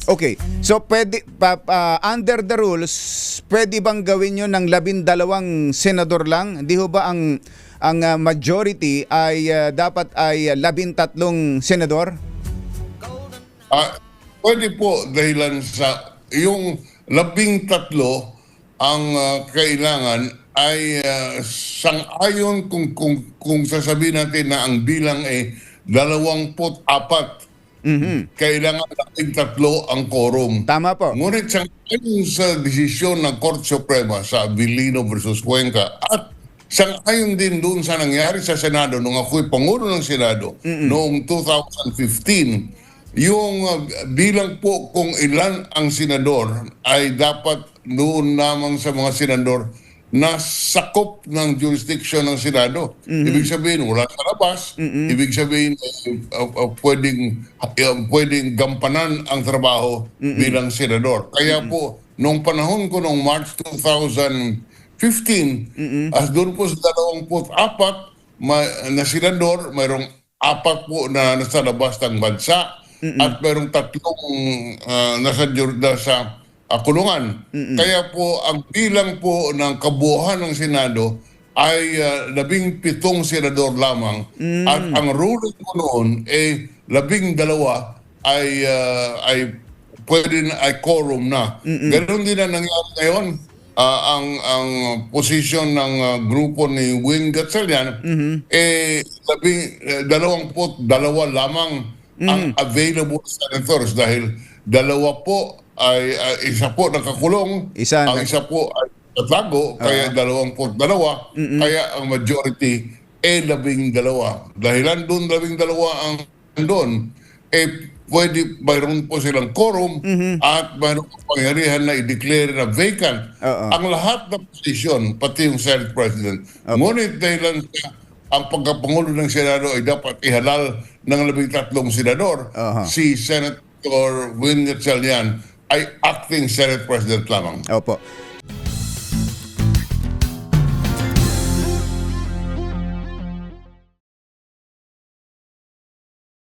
Okay. So pwede under the rules, pwede bang gawin 'yon ng 12 senador lang? Hindi ho ba ang majority ay dapat ay 13 senador? Pwede po dahilan sa yung 13 ang kailangan ay sang-ayon kung sasabihin natin na ang bilang ay 24. Kailangan 13 ang quorum. Tama po. Ngunit sang-ayon sa desisyon ng Korte Suprema sa Abilino versus Cuenca at sang-ayon din doon sa nangyari sa Senado nung ako'y Pangulo ng Senado noong 2015, yung bilang po kung ilan ang senador ay dapat doon lamang sa mga senador na sakop ng jurisdiction ng Senado. Ibig sabihin, wala sa labas. Ibig sabihin, pwedeng gampanan ang trabaho bilang senador. Kaya po, nung panahon ko noong March 2015, as doon po sa 24 na senador, mayroong 4 po na nasa labas ng bansa at mayroong 3 nasa kulungan. Kaya po ang bilang po ng kabuuan ng Senado ay 17 senador lamang at ang ruling po noon ay 12 ay pwede na ay quorum na. Ganon din na nangyari ngayon. Ang posisyon ng grupo ni Wing Gatchalian 22 lamang ang available senators dahil 2 po ay isa po nakakulong, ang isa po ay natago, kaya 22. Kaya ang majority ay 12. Dahilan doon 12 ang doon, pwede, mayroon po silang quorum at mayroon po pangyarihan na i-declare na vacant ang lahat ng posisyon, pati yung Senate President. Ngunit dahilan ang pagkapangulo ng Senado ay dapat ihalal ng 13 senador, si Senator Win Gatchalian ay acting Senate President lamang. Opo.